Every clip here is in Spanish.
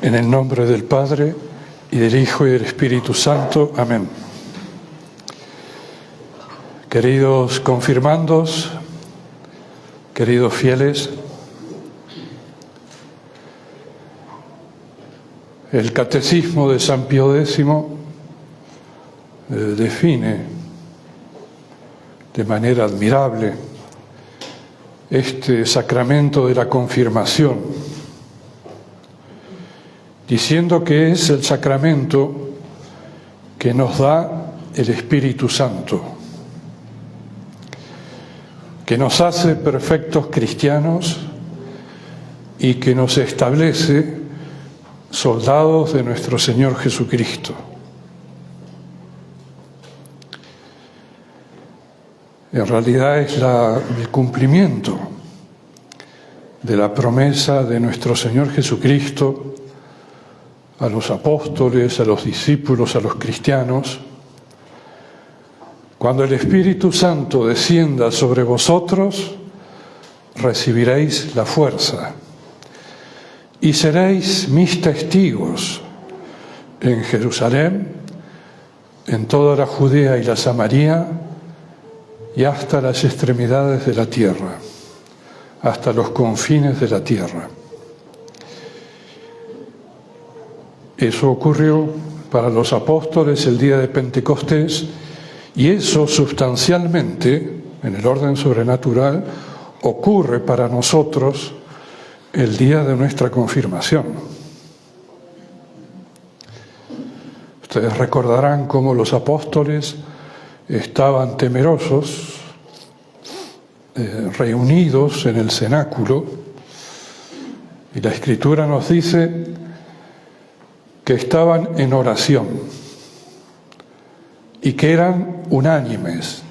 En el nombre del Padre, y del Hijo, y del Espíritu Santo. Amén. Queridos confirmandos, queridos fieles, el Catecismo de San Pío X define de manera admirable este sacramento de la confirmación, diciendo que es el sacramento que nos da el Espíritu Santo, que nos hace perfectos cristianos y que nos establece soldados de nuestro Señor Jesucristo. En realidad es el cumplimiento de la promesa de nuestro Señor Jesucristo a los apóstoles, a los discípulos, a los cristianos: cuando el Espíritu Santo descienda sobre vosotros, recibiréis la fuerza y seréis mis testigos en Jerusalén, en toda la Judea y la Samaria y hasta las extremidades de la tierra, hasta los confines de la tierra. Eso ocurrió para los apóstoles el día de Pentecostés, y eso sustancialmente, en el orden sobrenatural, ocurre para nosotros el día de nuestra confirmación. Ustedes recordarán cómo los apóstoles estaban temerosos, reunidos en el cenáculo, y la Escritura nos dice que estaban en oración y que eran unánimes,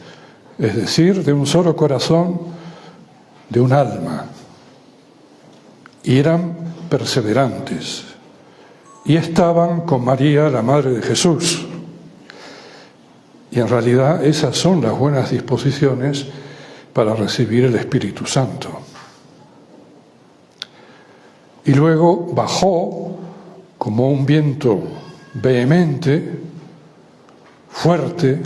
es decir, de un solo corazón, de un alma, y eran perseverantes, y estaban con María, la Madre de Jesús. Y en realidad esas son las buenas disposiciones para recibir el Espíritu Santo. Y luego bajó como un viento vehemente, fuerte,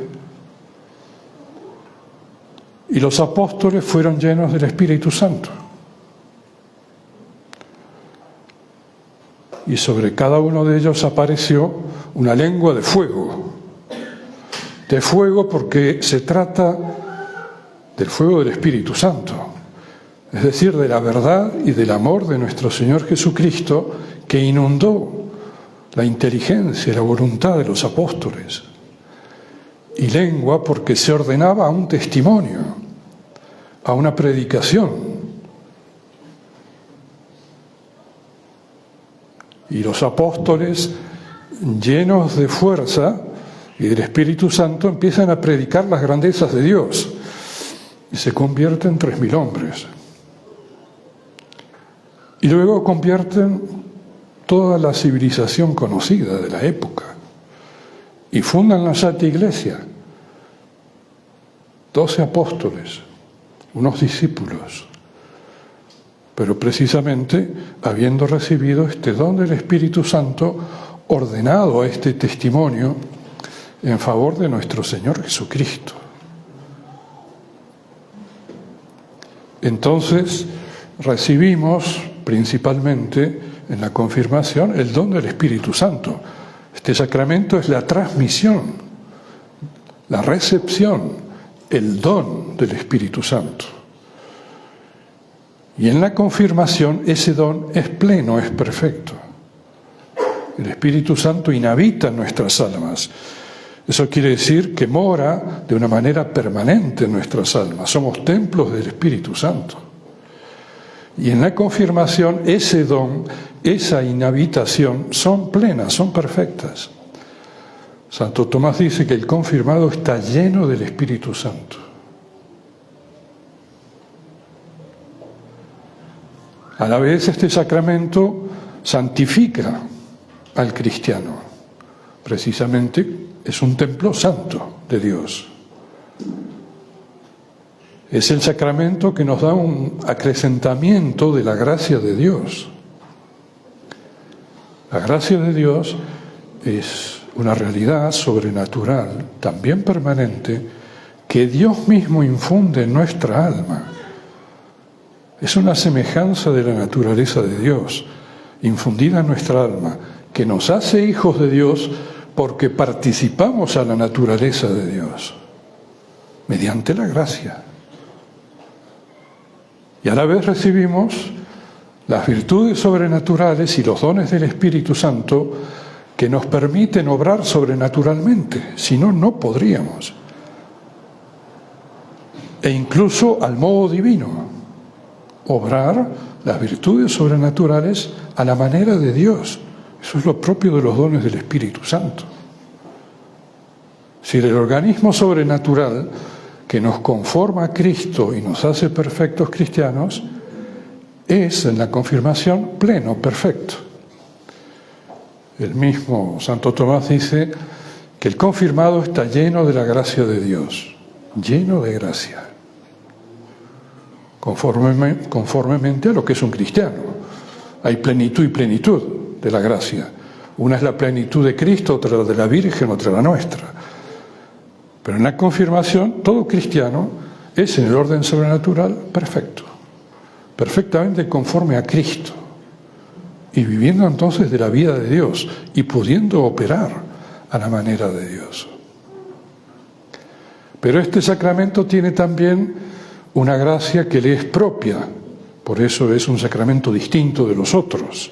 y los apóstoles fueron llenos del Espíritu Santo. Y sobre cada uno de ellos apareció una lengua de fuego porque se trata del fuego del Espíritu Santo, es decir, de la verdad y del amor de nuestro Señor Jesucristo, que inundó la inteligencia y la voluntad de los apóstoles. Y lengua porque se ordenaba a un testimonio, a una predicación. Y los apóstoles, llenos de fuerza y del Espíritu Santo, empiezan a predicar las grandezas de Dios y se convierten 3.000 hombres. Y luego convierten toda la civilización conocida de la época y fundan la Santa Iglesia. 12 apóstoles, unos discípulos, pero precisamente habiendo recibido este don del Espíritu Santo, ordenado a este testimonio en favor de nuestro Señor Jesucristo. Entonces recibimos principalmente en la confirmación el don del Espíritu Santo. Este sacramento es la transmisión, la recepción, el don del Espíritu Santo. Y en la confirmación ese don es pleno, es perfecto. El Espíritu Santo inhabita en nuestras almas. Eso quiere decir que mora de una manera permanente en nuestras almas. Somos templos del Espíritu Santo. Y en la confirmación ese don, esa inhabitación son plenas, son perfectas. Santo Tomás dice que el confirmado está lleno del Espíritu Santo. A la vez este sacramento santifica al cristiano. Precisamente es un templo santo de Dios. Es el sacramento que nos da un acrecentamiento de la gracia de Dios. La gracia de Dios es una realidad sobrenatural, también permanente, que Dios mismo infunde en nuestra alma. Es una semejanza de la naturaleza de Dios, infundida en nuestra alma, que nos hace hijos de Dios porque participamos a la naturaleza de Dios, mediante la gracia. Y a la vez recibimos las virtudes sobrenaturales y los dones del Espíritu Santo que nos permiten obrar sobrenaturalmente, si no, no podríamos. E incluso al modo divino, obrar las virtudes sobrenaturales a la manera de Dios. Eso es lo propio de los dones del Espíritu Santo. Si el organismo sobrenatural que nos conforma a Cristo y nos hace perfectos cristianos, es en la confirmación pleno, perfecto. El mismo Santo Tomás dice que el confirmado está lleno de la gracia de Dios, lleno de gracia, conformemente a lo que es un cristiano. Hay plenitud y plenitud de la gracia. Una es la plenitud de Cristo, otra la de la Virgen, otra la nuestra. Pero en la confirmación, todo cristiano es en el orden sobrenatural perfecto, perfectamente conforme a Cristo, y viviendo entonces de la vida de Dios y pudiendo operar a la manera de Dios. Pero este sacramento tiene también una gracia que le es propia, por eso es un sacramento distinto de los otros.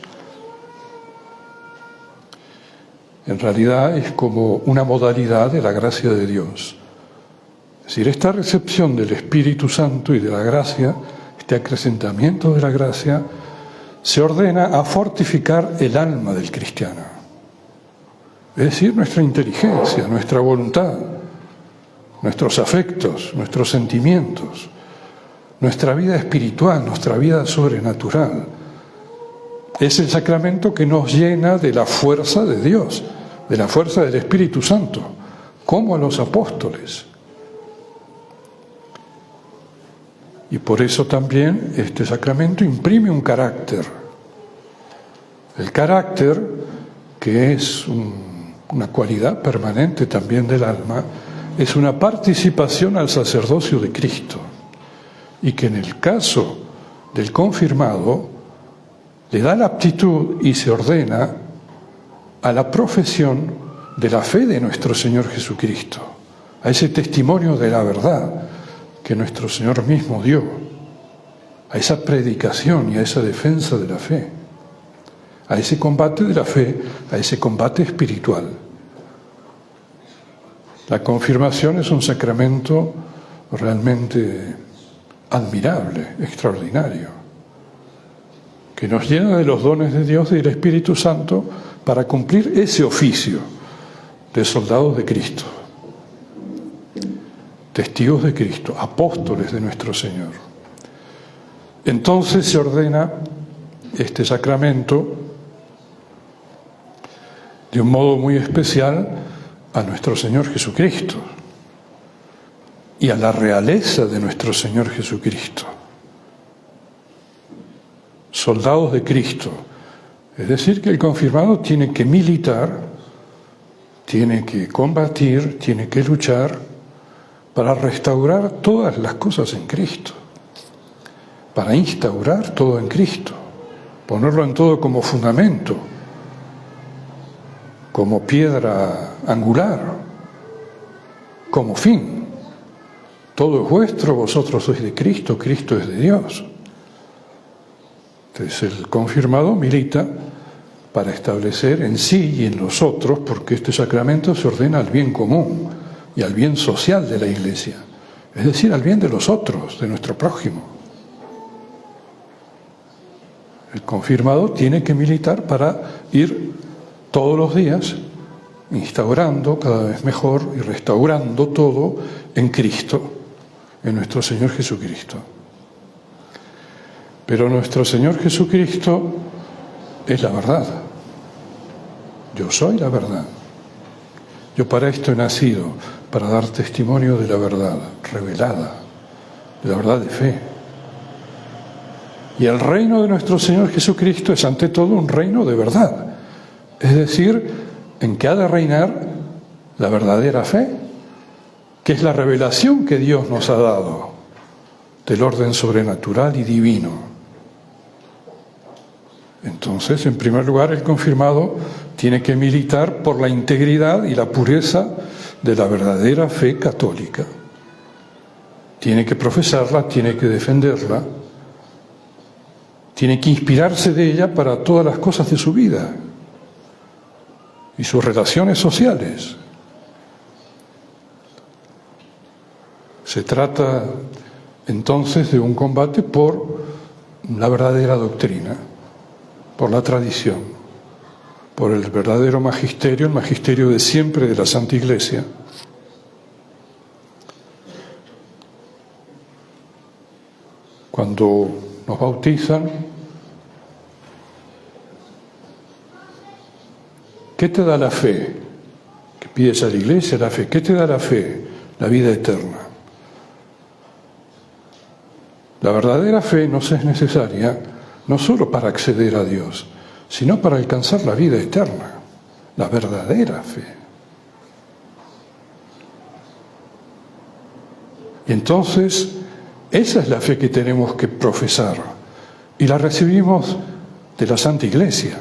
En realidad es como una modalidad de la gracia de Dios. Es decir, esta recepción del Espíritu Santo y de la gracia, este acrecentamiento de la gracia, se ordena a fortificar el alma del cristiano. Es decir, nuestra inteligencia, nuestra voluntad, nuestros afectos, nuestros sentimientos, nuestra vida espiritual, nuestra vida sobrenatural. Es el sacramento que nos llena de la fuerza de Dios, de la fuerza del Espíritu Santo, como a los apóstoles. Y por eso también este sacramento imprime un carácter. El carácter, que es una cualidad permanente también del alma, es una participación al sacerdocio de Cristo. Y que en el caso del confirmado le da la aptitud y se ordena a la profesión de la fe de nuestro Señor Jesucristo, a ese testimonio de la verdad que nuestro Señor mismo dio, a esa predicación y a esa defensa de la fe, a ese combate de la fe, a ese combate espiritual. La confirmación es un sacramento realmente admirable, extraordinario, que nos llena de los dones de Dios y del Espíritu Santo para cumplir ese oficio de soldados de Cristo, testigos de Cristo, apóstoles de nuestro Señor. Entonces se ordena este sacramento de un modo muy especial a nuestro Señor Jesucristo y a la realeza de nuestro Señor Jesucristo. Soldados de Cristo. Es decir, que el confirmado tiene que militar, tiene que combatir, tiene que luchar para restaurar todas las cosas en Cristo, para instaurar todo en Cristo, ponerlo en todo como fundamento, como piedra angular, como fin. Todo es vuestro, vosotros sois de Cristo, Cristo es de Dios. Entonces el confirmado milita para establecer en sí y en los otros, porque este sacramento se ordena al bien común y al bien social de la Iglesia, es decir, al bien de los otros, de nuestro prójimo. El confirmado tiene que militar para ir todos los días instaurando cada vez mejor y restaurando todo en Cristo, en nuestro Señor Jesucristo. Pero nuestro Señor Jesucristo es la verdad. Yo soy la verdad. Yo para esto he nacido, para dar testimonio de la verdad revelada, de la verdad de fe. Y el reino de nuestro Señor Jesucristo es ante todo un reino de verdad. es decir, en que ha de reinar la verdadera fe, que es la revelación que Dios nos ha dado del orden sobrenatural y divino. Entonces, en primer lugar, el confirmado tiene que militar por la integridad y la pureza de la verdadera fe católica. Tiene que profesarla, tiene que defenderla, tiene que inspirarse de ella para todas las cosas de su vida y sus relaciones sociales. Se trata entonces de un combate por la verdadera doctrina, por la tradición, por el verdadero magisterio, el magisterio de siempre de la Santa Iglesia. Cuando nos bautizan, ¿qué te da la fe? Que pides a la Iglesia la fe. ¿Qué te da la fe? La vida eterna. La verdadera fe nos es necesaria no solo para acceder a Dios, sino para alcanzar la vida eterna, la verdadera fe. Y entonces, esa es la fe que tenemos que profesar, y la recibimos de la Santa Iglesia,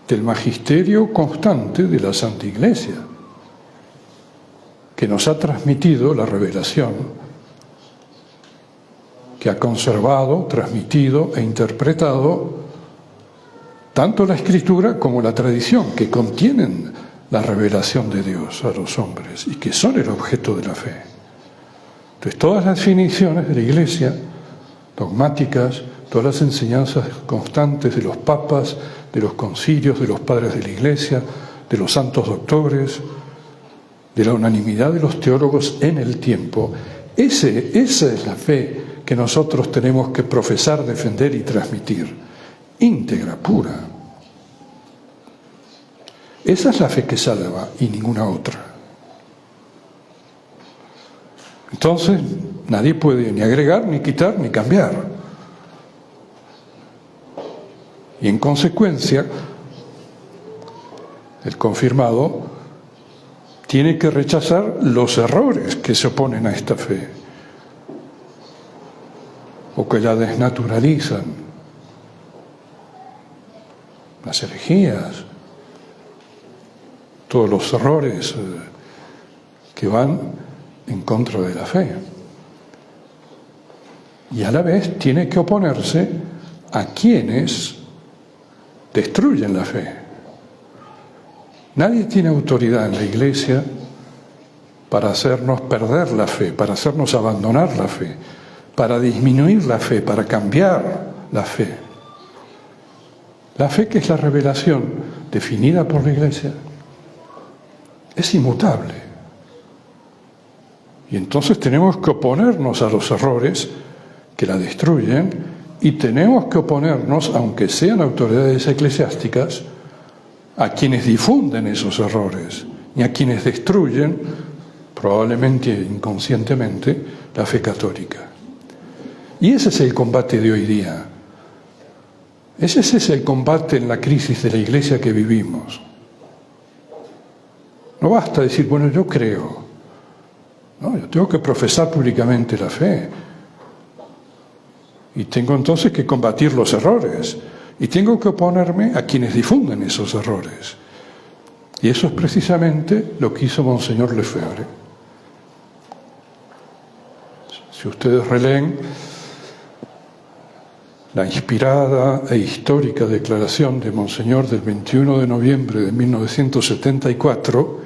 del magisterio constante de la Santa Iglesia, que nos ha transmitido la revelación, que ha conservado, transmitido e interpretado tanto la Escritura como la tradición, que contienen la revelación de Dios a los hombres y que son el objeto de la fe. Entonces, todas las definiciones de la Iglesia, dogmáticas, todas las enseñanzas constantes de los papas, de los concilios, de los padres de la Iglesia, de los santos doctores, de la unanimidad de los teólogos en el tiempo, esa es la fe que nosotros tenemos que profesar, defender y transmitir, íntegra, pura. Esa es la fe que salva y ninguna otra. Entonces, nadie puede ni agregar, ni quitar, ni cambiar. Y en consecuencia, el confirmado tiene que rechazar los errores que se oponen a esta fe, o que la desnaturalizan, las herejías, todos los errores que van en contra de la fe. Y a la vez tiene que oponerse a quienes destruyen la fe. Nadie tiene autoridad en la Iglesia para hacernos perder la fe, para hacernos abandonar la fe, para disminuir la fe, para cambiar la fe. La fe, que es la revelación definida por la Iglesia, es inmutable. Y entonces tenemos que oponernos a los errores que la destruyen y tenemos que oponernos, aunque sean autoridades eclesiásticas, a quienes difunden esos errores y a quienes destruyen, probablemente inconscientemente, la fe católica. Y ese es el combate de hoy día. Ese es el combate en la crisis de la Iglesia que vivimos. No basta decir, bueno, yo creo. No, yo tengo que profesar públicamente la fe. Y tengo entonces que combatir los errores. Y tengo que oponerme a quienes difunden esos errores. Y eso es precisamente lo que hizo Monseñor Lefebvre. Si ustedes releen la inspirada e histórica declaración de Monseñor del 21 de noviembre de 1974,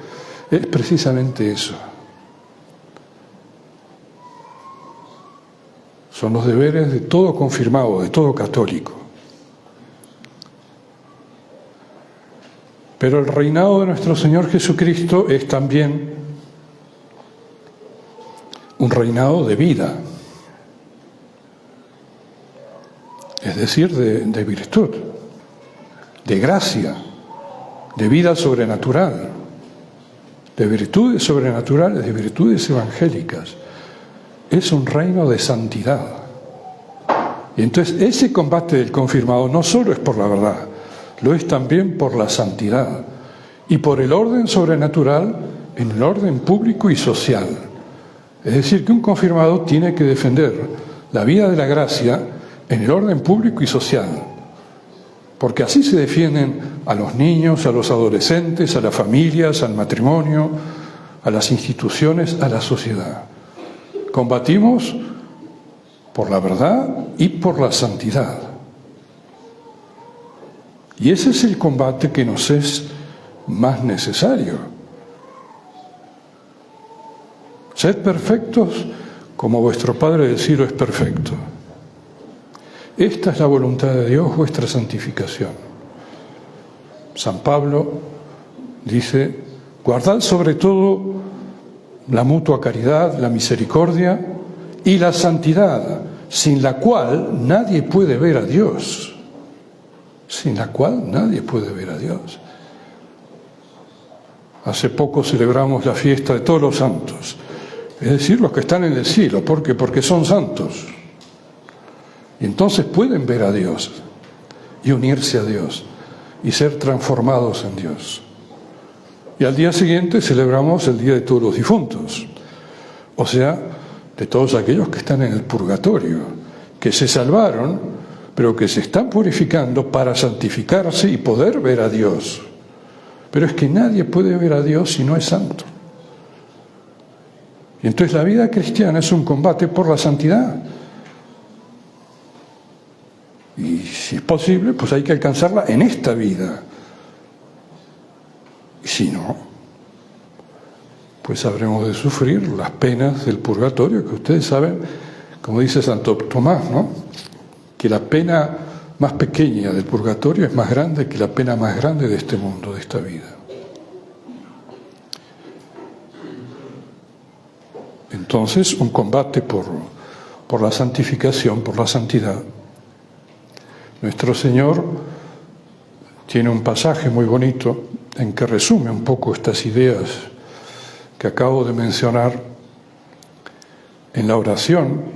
es precisamente eso. Son los deberes de todo confirmado, de todo católico. Pero el reinado de nuestro Señor Jesucristo es también un reinado de vida, es decir, de virtud, de gracia, de vida sobrenatural, de virtudes sobrenaturales, de virtudes evangélicas. Es un reino de santidad. Y entonces ese combate del confirmado no solo es por la verdad, lo es también por la santidad y por el orden sobrenatural en el orden público y social. Es decir, que un confirmado tiene que defender la vida de la gracia en el orden público y social, porque así se defienden a los niños, a los adolescentes, a las familias, al matrimonio, a las instituciones, a la sociedad. Combatimos por la verdad y por la santidad. Y ese es el combate que nos es más necesario. Sed perfectos como vuestro Padre del cielo es perfecto. Esta es la voluntad de Dios, vuestra santificación. San Pablo dice, guardad sobre todo la mutua caridad, la misericordia y la santidad, sin la cual nadie puede ver a Dios. Sin la cual nadie puede ver a Dios. Hace poco celebramos la fiesta de todos los santos, es decir, los que están en el cielo. ¿Por qué? Porque son santos. Y entonces pueden ver a Dios y unirse a Dios y ser transformados en Dios. Y al día siguiente celebramos el Día de todos los difuntos, o sea, de todos aquellos que están en el purgatorio, que se salvaron, pero que se están purificando para santificarse y poder ver a Dios. Pero es que nadie puede ver a Dios si no es santo. Y entonces la vida cristiana es un combate por la santidad. Y si es posible, pues hay que alcanzarla en esta vida. Y si no, pues habremos de sufrir las penas del purgatorio, que ustedes saben, como dice Santo Tomás, ¿no?, que la pena más pequeña del purgatorio es más grande que la pena más grande de este mundo, de esta vida. Entonces, un combate por la santificación, por la santidad. Nuestro Señor tiene un pasaje muy bonito en que resume un poco estas ideas que acabo de mencionar en la oración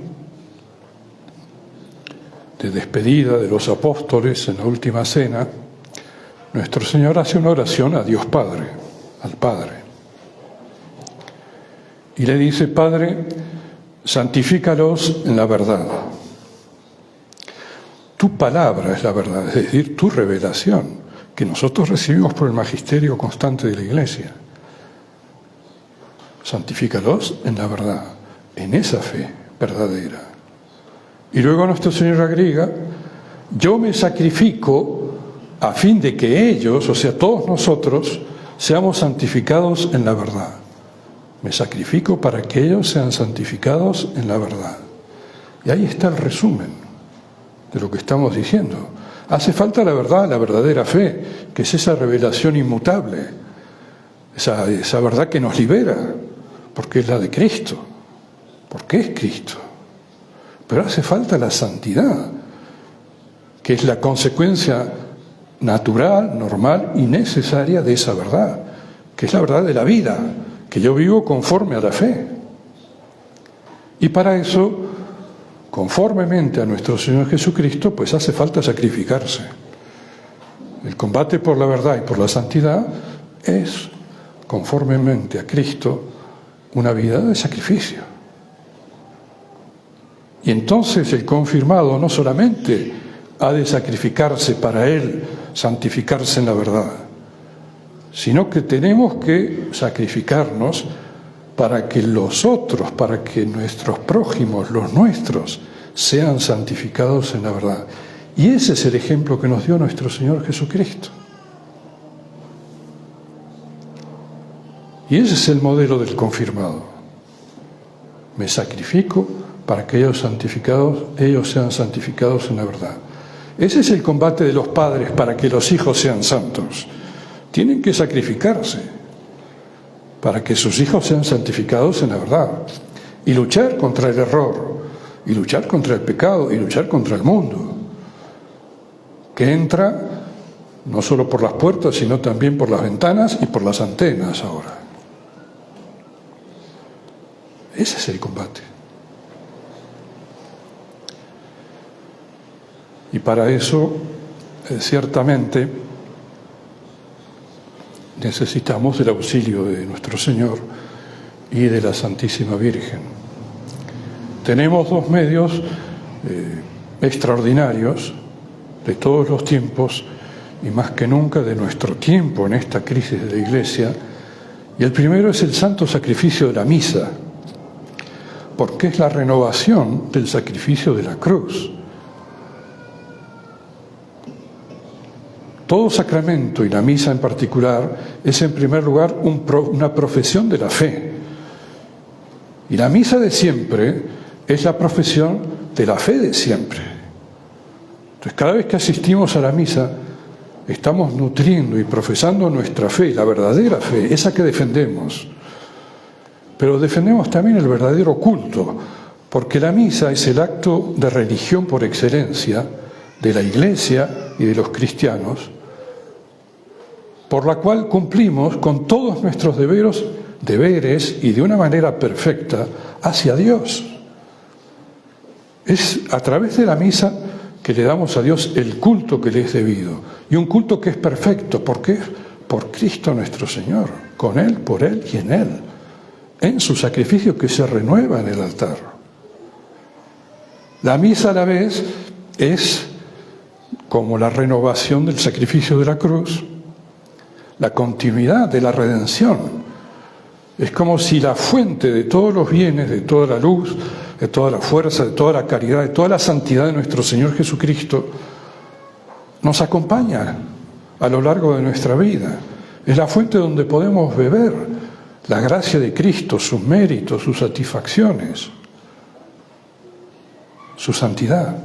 de despedida de los apóstoles en la última cena. Nuestro Señor hace una oración a Dios Padre, al Padre, y le dice: Padre, santifícalos en la verdad. Tu palabra es la verdad, es decir, tu revelación, que nosotros recibimos por el magisterio constante de la Iglesia. Santifícalos en la verdad, en esa fe verdadera. Y luego nuestro Señor agrega: yo me sacrifico a fin de que ellos, o sea, todos nosotros, seamos santificados en la verdad. Me sacrifico para que ellos sean santificados en la verdad. Y ahí está el resumen de lo que estamos diciendo. Hace falta la verdad, la verdadera fe, que es esa revelación inmutable, esa verdad que nos libera, porque es la de Cristo, porque es Cristo. Pero hace falta la santidad, que es la consecuencia natural, normal y necesaria de esa verdad, que es la verdad de la vida, que yo vivo conforme a la fe. Y para eso, conformemente a nuestro Señor Jesucristo, pues hace falta sacrificarse. El combate por la verdad y por la santidad es, conformemente a Cristo, una vida de sacrificio. Y entonces el confirmado no solamente ha de sacrificarse para él, santificarse en la verdad, sino que tenemos que sacrificarnos para que los otros, para que nuestros prójimos, los nuestros, sean santificados en la verdad. Y ese es el ejemplo que nos dio nuestro Señor Jesucristo. Y ese es el modelo del confirmado. Me sacrifico para que ellos sean santificados en la verdad. Ese es el combate de los padres para que los hijos sean santos. Tienen que sacrificarse para que sus hijos sean santificados en la verdad, y luchar contra el error, y luchar contra el pecado, y luchar contra el mundo, que entra no solo por las puertas, sino también por las ventanas y por las antenas ahora. Ese es el combate. Y para eso, ciertamente, necesitamos del auxilio de nuestro Señor y de la Santísima Virgen. Tenemos dos medios extraordinarios de todos los tiempos y más que nunca de nuestro tiempo en esta crisis de la Iglesia. Y el primero es el santo sacrificio de la misa, porque es la renovación del sacrificio de la cruz. Todo sacramento, y la misa en particular, es en primer lugar una profesión de la fe. Y la misa de siempre es la profesión de la fe de siempre. Entonces, cada vez que asistimos a la misa, estamos nutriendo y profesando nuestra fe, la verdadera fe, esa que defendemos. Pero defendemos también el verdadero culto, porque la misa es el acto de religión por excelencia de la Iglesia y de los cristianos, por la cual cumplimos con todos nuestros deberes y de una manera perfecta hacia Dios. Es a través de la misa que le damos a Dios el culto que le es debido, y un culto que es perfecto, porque es por Cristo nuestro Señor, con Él, por Él y en su sacrificio que se renueva en el altar. La misa a la vez es como la renovación del sacrificio de la cruz, la continuidad de la redención. Es como si la fuente de todos los bienes, de toda la luz, de toda la fuerza, de toda la caridad, de toda la santidad de nuestro Señor Jesucristo nos acompaña a lo largo de nuestra vida. Es la fuente donde podemos beber la gracia de Cristo, sus méritos, sus satisfacciones, su santidad.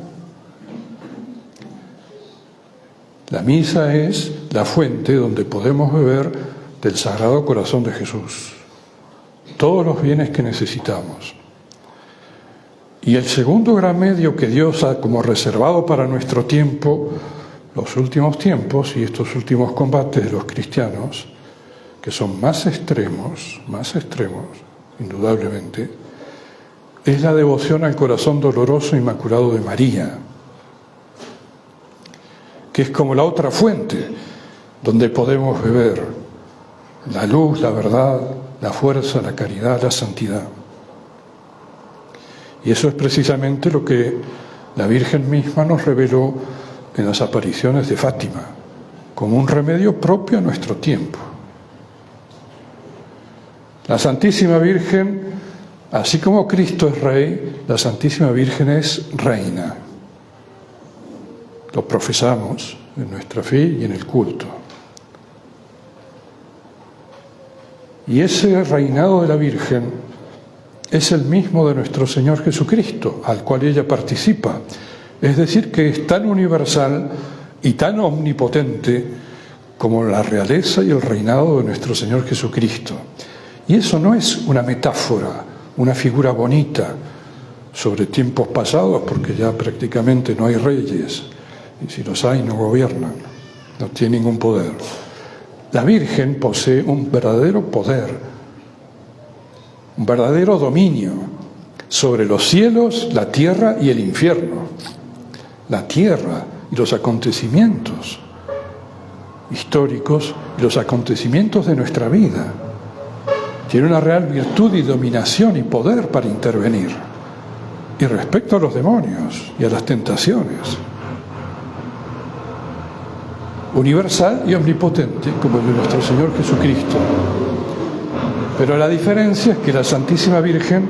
La misa es la fuente donde podemos beber del Sagrado Corazón de Jesús, todos los bienes que necesitamos. Y el segundo gran medio que Dios ha como reservado para nuestro tiempo, los últimos tiempos y estos últimos combates de los cristianos, que son más extremos, indudablemente, es la devoción al corazón doloroso e inmaculado de María, que es como la otra fuente donde podemos beber la luz, la verdad, la fuerza, la caridad, la santidad. Y eso es precisamente lo que la Virgen misma nos reveló en las apariciones de Fátima, como un remedio propio a nuestro tiempo. La Santísima Virgen, así como Cristo es Rey, la Santísima Virgen es Reina. Lo profesamos en nuestra fe y en el culto. Y ese reinado de la Virgen es el mismo de nuestro Señor Jesucristo, al cual ella participa. Es decir, que es tan universal y tan omnipotente como la realeza y el reinado de nuestro Señor Jesucristo. Y eso no es una metáfora, una figura bonita sobre tiempos pasados, porque ya prácticamente no hay reyes, y si los hay no gobiernan, no tienen ningún poder. La Virgen posee un verdadero poder, un verdadero dominio sobre los cielos, la tierra y el infierno. La tierra y los acontecimientos históricos y los acontecimientos de nuestra vida. Tiene una real virtud y dominación y poder para intervenir. Y respecto a los demonios y a las tentaciones, universal y omnipotente como el de nuestro Señor Jesucristo. Pero la diferencia es que la Santísima Virgen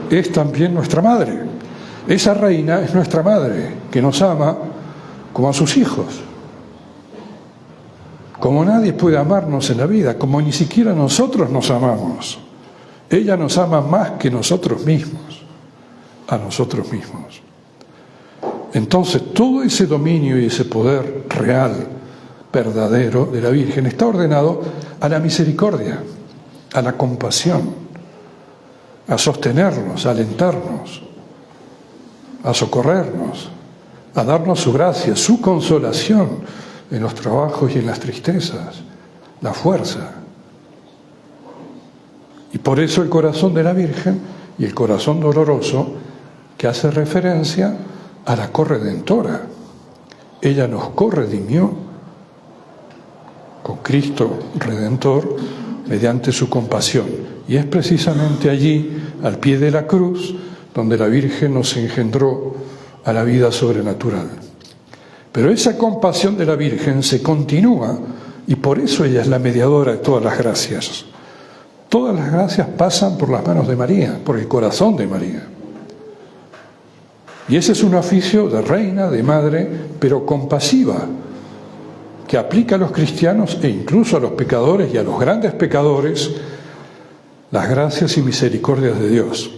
es también nuestra madre. Esa reina es nuestra madre, que nos ama como a sus hijos. Como nadie puede amarnos en la vida, como ni siquiera nosotros nos amamos. Ella nos ama más que nosotros mismos, a nosotros mismos. Entonces, todo ese dominio y ese poder real, verdadero de la Virgen está ordenado a la misericordia, a la compasión, a sostenernos, a alentarnos, a socorrernos, a darnos su gracia, su consolación en los trabajos y en las tristezas, la fuerza. Y por eso el corazón de la Virgen y el corazón doloroso, que hace referencia a la corredentora. Ella nos corredimió con Cristo Redentor mediante su compasión. Y es precisamente allí, al pie de la cruz, donde la Virgen nos engendró a la vida sobrenatural. Pero esa compasión de la Virgen se continúa y por eso ella es la mediadora de todas las gracias. Todas las gracias pasan por las manos de María, por el corazón de María. Y ese es un oficio de reina, de madre, pero compasiva, que aplica a los cristianos e incluso a los pecadores y a los grandes pecadores las gracias y misericordias de Dios.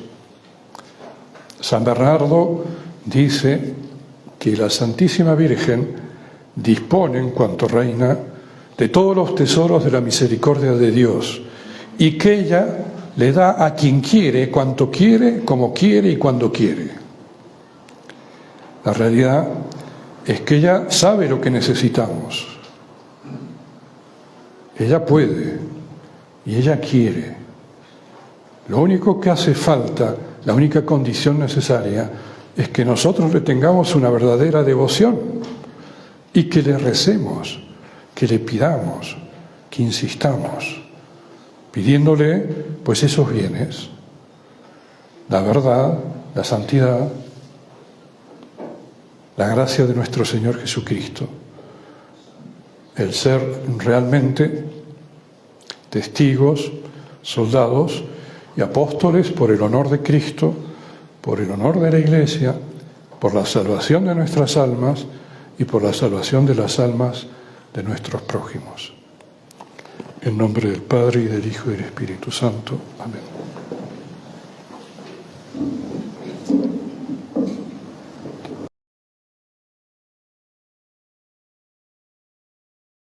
San Bernardo dice que la Santísima Virgen dispone, en cuanto reina, de todos los tesoros de la misericordia de Dios y que ella le da a quien quiere, cuanto quiere, como quiere y cuando quiere. La realidad es que ella sabe lo que necesitamos. Ella puede y ella quiere. Lo único que hace falta, la única condición necesaria, es que nosotros le tengamos una verdadera devoción y que le recemos, que le pidamos, que insistamos, pidiéndole pues esos bienes, la verdad, la santidad, la gracia de nuestro Señor Jesucristo, el ser realmente testigos, soldados y apóstoles por el honor de Cristo, por el honor de la Iglesia, por la salvación de nuestras almas y por la salvación de las almas de nuestros prójimos. En nombre del Padre, y del Hijo, y del Espíritu Santo. Amén.